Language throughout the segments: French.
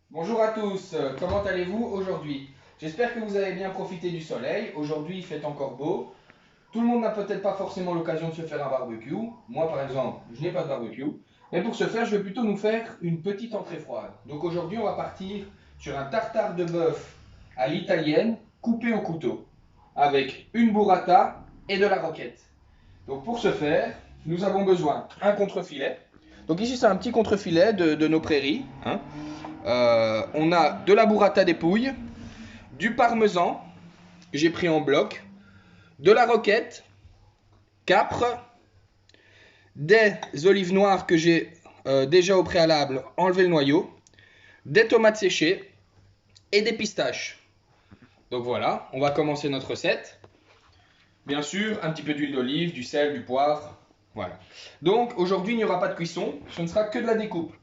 Bonjour à tous, comment allez-vous aujourd'hui? J'espère que vous avez bien profité du soleil. Aujourd'hui, il fait encore beau. Tout le monde n'a peut-être pas forcément l'occasion de se faire un barbecue. Moi, par exemple, je n'ai pas de barbecue. Et pour ce faire, je vais plutôt nous faire une petite entrée froide. Donc aujourd'hui, on va partir sur un tartare de bœuf à l'italienne, coupé au couteau, avec une burrata et de la roquette. Donc pour ce faire, nous avons besoin d'un contrefilet. Donc ici, c'est un petit contrefilet de nos prairies, hein. On a de la burrata des pouilles, du parmesan que j'ai pris en bloc, de la roquette, capre, des olives noires que j'ai déjà au préalable enlevé le noyau, des tomates séchées et des pistaches. Donc voilà, on va commencer notre recette. Bien sûr, un petit peu d'huile d'olive, du sel, du poivre. Voilà. Donc aujourd'hui, il n'y aura pas de cuisson, ce ne sera que de la découpe.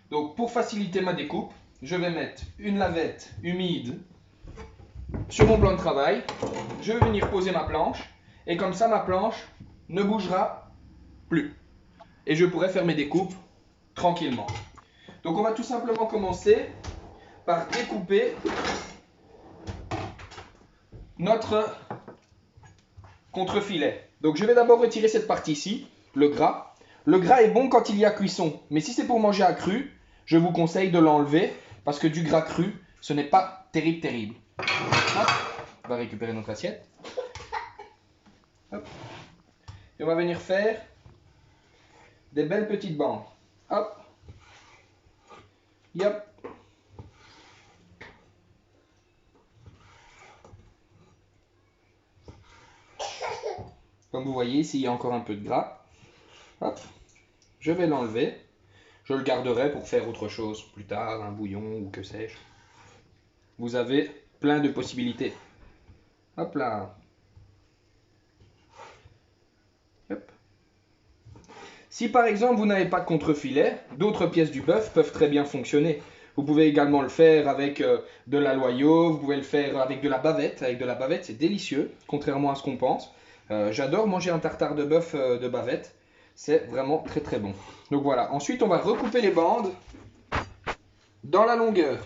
Donc pour faciliter ma découpe, je vais mettre une lavette humide sur mon plan de travail. Je vais venir poser ma planche et comme ça ma planche ne bougera plus. Et je pourrai faire mes découpes tranquillement. Donc on va tout simplement commencer par découper notre contrefilet. Donc je vais d'abord retirer cette partie-ci, le gras. Le gras est bon quand il y a cuisson, mais si c'est pour manger à cru, je vous conseille de l'enlever parce que du gras cru, ce n'est pas terrible. Hop, on va récupérer notre assiette. Hop. Et on va venir faire des belles petites bandes. Hop. Yep. Comme vous voyez, ici, il y a encore un peu de gras. Hop. Je vais l'enlever. Je le garderai pour faire autre chose plus tard, un bouillon ou que sais-je. Vous avez plein de possibilités. Hop là. Hop. Si par exemple vous n'avez pas de contrefilet, d'autres pièces du bœuf peuvent très bien fonctionner. Vous pouvez également le faire avec de la loyau, vous pouvez le faire avec de la bavette. Avec de la bavette, c'est délicieux, contrairement à ce qu'on pense. J'adore manger un tartare de bœuf de bavette. C'est vraiment très bon. Donc voilà. Ensuite, on va recouper les bandes dans la longueur.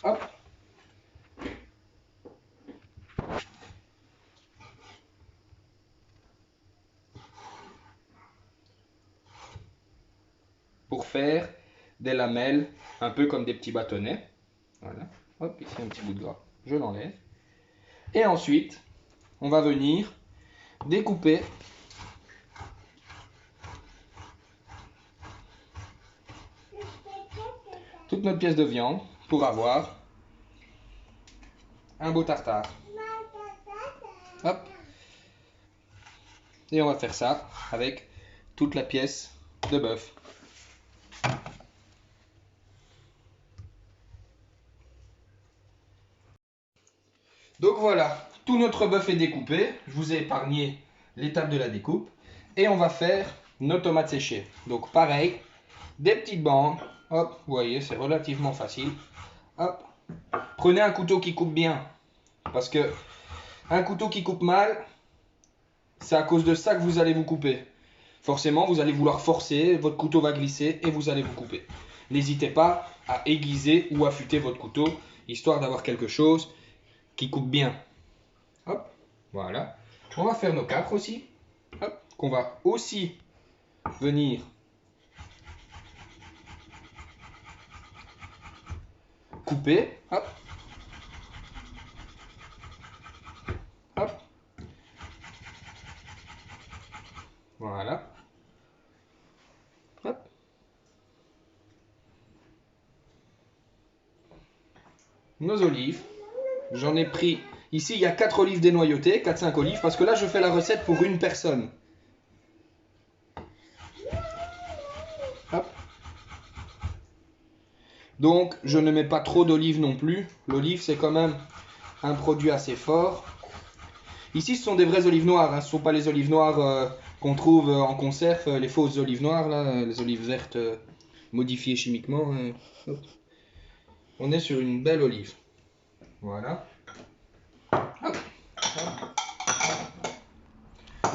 Hop. Pour faire des lamelles, un peu comme des petits bâtonnets. Voilà. Hop, ici un petit bout de gras. Je l'enlève. Et ensuite, on va venir découper toute notre pièce de viande pour avoir un beau tartare. Hop. Et on va faire ça avec toute la pièce de bœuf. Donc voilà, tout notre bœuf est découpé. Je vous ai épargné l'étape de la découpe. Et on va faire nos tomates séchées. Donc pareil, des petites bandes. Hop, vous voyez, c'est relativement facile. Hop. Prenez un couteau qui coupe bien. Parce que un couteau qui coupe mal, c'est à cause de ça que vous allez vous couper. Forcément, vous allez vouloir forcer, votre couteau va glisser et vous allez vous couper. N'hésitez pas à aiguiser ou affûter votre couteau, histoire d'avoir quelque chose qui coupe bien. Hop, voilà. On va faire nos capres aussi. Hop, qu'on va aussi venir couper. Hop, hop. Voilà. Hop. Nos olives. J'en ai pris. Ici, il y a 4 olives dénoyautées, 4-5 olives, parce que là, je fais la recette pour une personne. Hop. Donc, je ne mets pas trop d'olives non plus. L'olive, c'est quand même un produit assez fort. Ici, ce sont des vraies olives noires. Hein. Ce ne sont pas les olives noires qu'on trouve en conserve, les fausses olives noires, là, les olives vertes modifiées chimiquement. On est sur une belle olive. Voilà. Hop.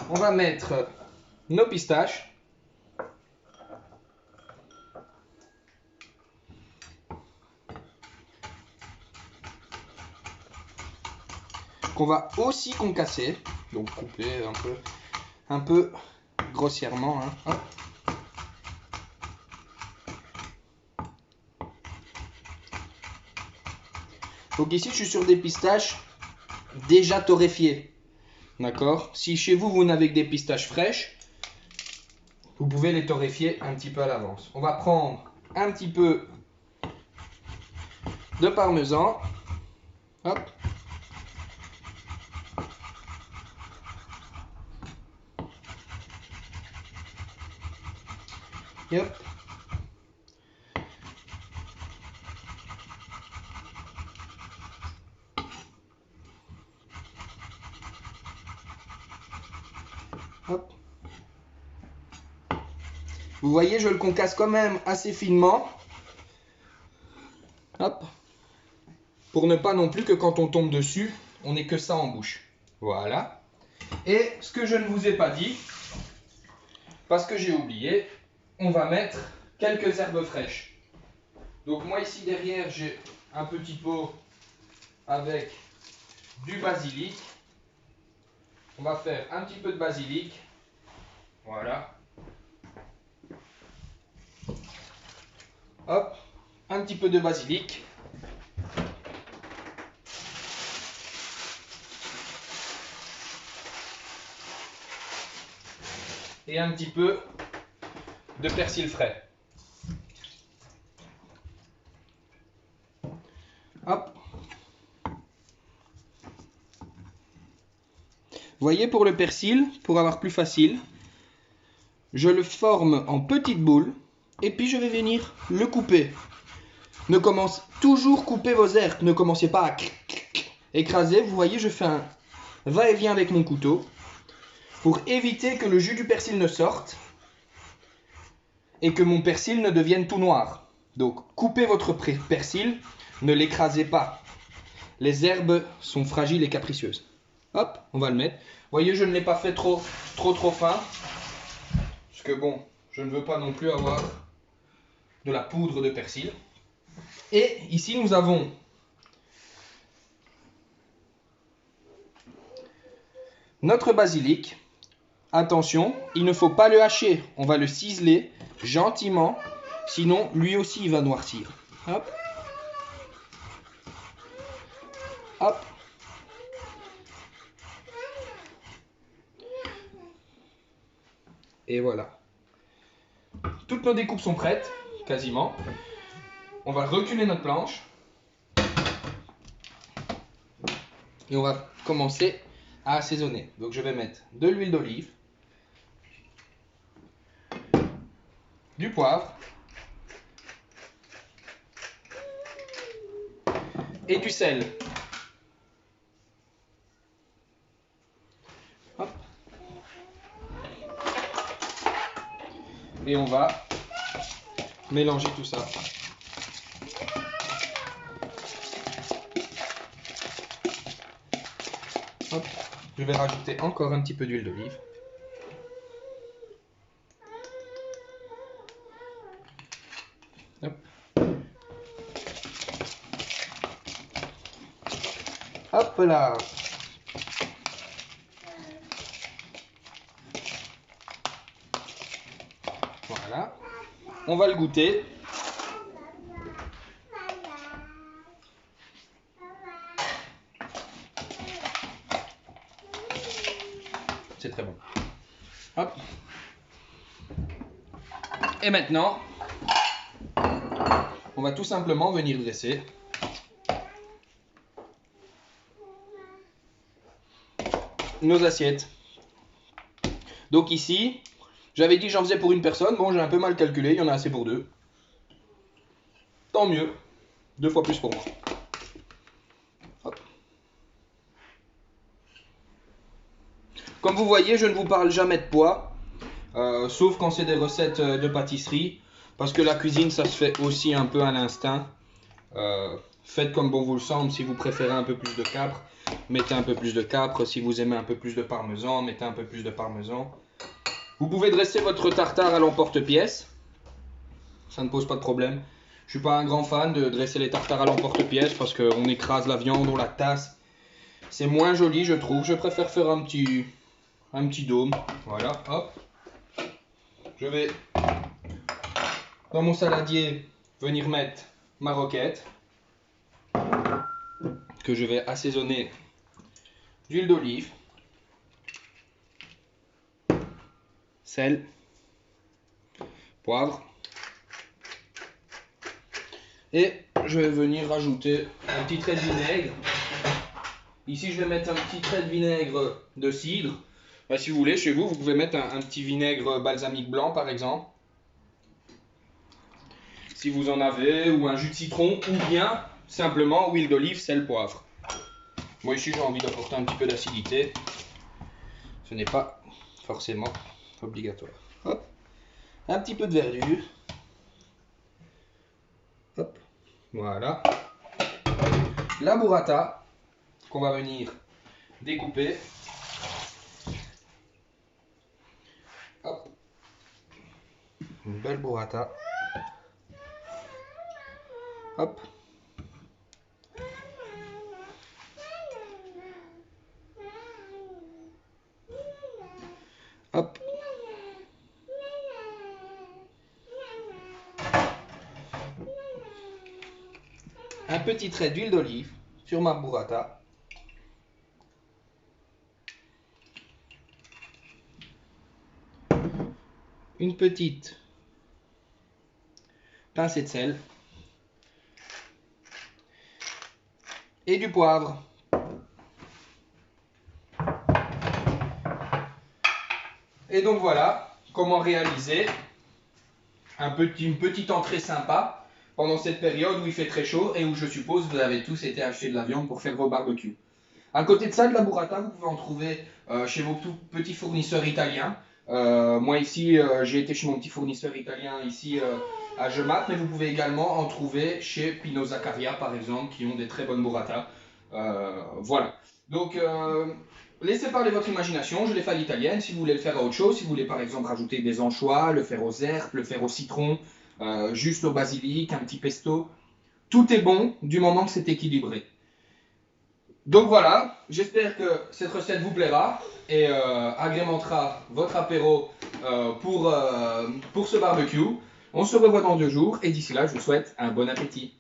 On va mettre nos pistaches. qu'on va aussi concasser. Donc couper un peu grossièrement. Hein. Hop. Donc ici, je suis sur des pistaches déjà torréfiées. D'accord? Si chez vous, vous n'avez que des pistaches fraîches, vous pouvez les torréfier un petit peu à l'avance. On va prendre un petit peu de parmesan. Hop. Et hop. Hop. Vous voyez, je le concasse quand même assez finement. Hop. Pour ne pas non plus que quand on tombe dessus, on n'ait que ça en bouche. Voilà. Et ce que je ne vous ai pas dit, parce que j'ai oublié, on va mettre quelques herbes fraîches. Donc moi ici derrière, j'ai un petit pot avec du basilic. On va faire un petit peu de basilic. Voilà. Hop, un petit peu de basilic. Et un petit peu de persil frais. Hop. Vous voyez, pour le persil, pour avoir plus facile, je le forme en petites boules et puis je vais venir le couper. Toujours couper vos herbes, ne commencez pas à écraser. Vous voyez, je fais un va-et-vient avec mon couteau pour éviter que le jus du persil ne sorte et que mon persil ne devienne tout noir. Donc, coupez votre persil, ne l'écrasez pas. Les herbes sont fragiles et capricieuses. Hop, on va le mettre. Vous voyez, je ne l'ai pas fait trop fin. Parce que bon, je ne veux pas non plus avoir de la poudre de persil. Et ici, nous avons notre basilic. Attention, il ne faut pas le hacher. On va le ciseler gentiment. Sinon, lui aussi, il va noircir. Hop. Hop. Et voilà. Toutes nos découpes sont prêtes, quasiment. On va reculer notre planche. Et on va commencer à assaisonner. Donc je vais mettre de l'huile d'olive, du poivre et du sel. Hop. Et on va mélanger tout ça. Hop. Je vais rajouter encore un petit peu d'huile d'olive. Hop. Hop là. Voilà. On va le goûter. C'est très bon. Hop. Et maintenant, on va tout simplement venir dresser nos assiettes. Donc ici, j'avais dit que j'en faisais pour une personne. Bon, j'ai un peu mal calculé, il y en a assez pour deux. Tant mieux. 2 fois plus pour moi. Hop. Comme vous voyez, je ne vous parle jamais de poids. Sauf quand c'est des recettes de pâtisserie. Parce que la cuisine, ça se fait aussi un peu à l'instinct. Faites comme bon vous le semble. Si vous préférez un peu plus de capre, mettez un peu plus de capre. Si vous aimez un peu plus de parmesan, mettez un peu plus de parmesan. Vous pouvez dresser votre tartare à l'emporte-pièce. Ça ne pose pas de problème. Je ne suis pas un grand fan de dresser les tartares à l'emporte-pièce parce qu'on écrase la viande, on la tasse. C'est moins joli, je trouve. Je préfère faire un petit dôme. Voilà, hop. Je vais, dans mon saladier, venir mettre ma roquette, que je vais assaisonner d'huile d'olive, sel, poivre. Et je vais venir rajouter un petit trait de vinaigre. Ici, je vais mettre un petit trait de vinaigre de cidre. Si vous voulez, chez vous, vous pouvez mettre un petit vinaigre balsamique blanc, par exemple. Si vous en avez, ou un jus de citron, ou bien simplement huile d'olive, sel, poivre. Moi, ici, j'ai envie d'apporter un petit peu d'acidité. Ce n'est pas forcément obligatoire. Hop. Un petit peu de verdure. Hop. Voilà. La burrata qu'on va venir découper. Hop. Une belle burrata. Hop. Hop. Un petit trait d'huile d'olive sur ma burrata. Une petite pincée de sel. Et du poivre. Et donc voilà comment réaliser une petite entrée sympa pendant cette période où il fait très chaud et où je suppose vous avez tous été acheter de la viande pour faire vos barbecues. À côté de ça, de la burrata, vous pouvez en trouver chez vos tout petits fournisseurs italiens. Moi ici, j'ai été chez mon petit fournisseur italien ici à Gemat, mais vous pouvez également en trouver chez Pino Zaccaria par exemple, qui ont des très bonnes burrata. Voilà. Donc laissez parler votre imagination, je l'ai fait à l'italienne. Si vous voulez le faire à autre chose, si vous voulez par exemple rajouter des anchois, le faire aux herbes, le faire au citron, juste au basilic, un petit pesto, tout est bon du moment que c'est équilibré. Donc voilà, j'espère que cette recette vous plaira et agrémentera votre apéro pour ce barbecue. On se revoit dans 2 jours et d'ici là, je vous souhaite un bon appétit.